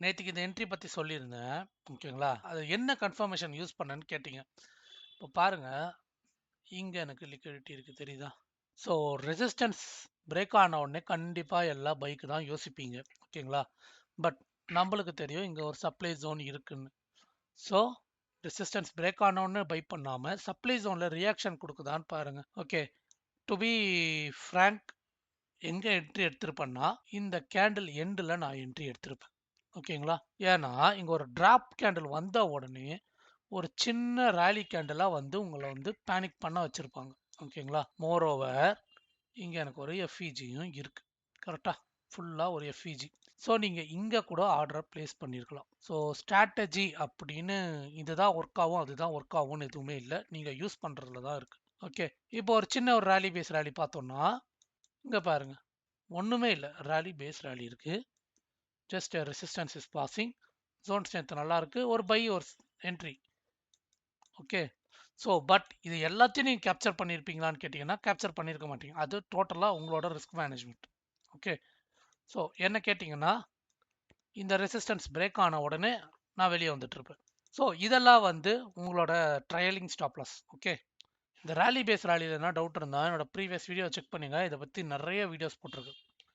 நேத்திக்கு இந்த என்ட்ரி பத்தி சொல்லியிருந்தேன். ஓகேங்களா? அது என்ன கன்ஃபர்மேஷன் யூஸ் பண்ணேன்னு கேட்டீங்க. இப்போ பாருங்க, இங்க எனக்கு லிக்விடிட்டி இருக்கு தெரியுதா? ஸோ ரெசிஸ்டன்ஸ் பிரேக் ஆன உடனே கண்டிப்பா எல்லா பைக்கு தான் யோசிப்பீங்க. ஓகேங்களா? பட் நம்மளுக்கு தெரியும் இங்க ஒரு சப்ளை ஜோன் இருக்குன்னு. ஸோ ரெசிஸ்டன்ஸ் பிரேக் ஆன உடனே பை பண்ணாம சப்ளை ஜோன்ல ரியாக்ஷன் கொடுக்குதான்னு பாருங்க. ஓகே, டு பி ஃப்ராங்க், எங்க என்ட்ரி எடுத்திருப்பேன்னா இந்த கேண்டில் எண்டில் நான் என்ட்ரி எடுத்திருப்பேன். ஓகேங்களா? ஏன்னா இங்க ஒரு டிராப் கேண்டில் வந்த உடனே ஒரு சின்ன ராலி கேண்டிலா வந்து உங்களை வந்து பேனிக் பண்ண வச்சிருப்பாங்க. ஓகேங்களா? மோர் ஓவர் இங்க எனக்கு ஒரு எஃப்இஜியும் இருக்கு. கரெக்டா? ஃபுல்லா ஒரு எஃப்இஜி. ஸோ நீங்க இங்க கூட ஆர்டரை பிளேஸ் பண்ணிருக்கலாம். ஸோ ஸ்ட்ராட்டஜி அப்படின்னு இதுதான் ஒர்க் ஆகும் அதுதான் ஒர்க் ஆகும்னு எதுவுமே இல்லை. நீங்க யூஸ் பண்றதுல தான் இருக்கு. ஓகே, இப்போ ஒரு சின்ன ஒரு ராலி பேஸ் ராலி பார்த்தோம்னா இங்க பாருங்க, ஒண்ணுமே இல்லை. ராலி பேஸ் ராலி இருக்கு. Just resistance is passing. Zone strength நல்லா இருக்கு. ஒரு பை ஒரு என்ட்ரி. ஓகே, ஸோ பட் இது எல்லாத்தையும் நீங்கள் கேப்சர் பண்ணியிருப்பீங்களான்னு கேட்டிங்கன்னா கேப்சர் பண்ணியிருக்க மாட்டீங்க. அது டோட்டலாக உங்களோட ரிஸ்க் மேனேஜ்மெண்ட். ஓகே, ஸோ என்ன கேட்டிங்கன்னா இந்த ரெசிஸ்டன்ஸ் பிரேக் ஆன உடனே நான் வெளியே வந்துட்டு இருப்பேன். ஸோ இதெல்லாம் வந்து உங்களோட ட்ரையலிங் ஸ்டாப்லாஸ். ஓகே, இந்த ராலி பேஸ் ராலியில் என்ன டவுட் இருந்தால் என்னோட ப்ரீவியஸ் வீடியோ செக் பண்ணுங்க. இதை பற்றி நிறைய வீடியோஸ் போட்டிருக்கு.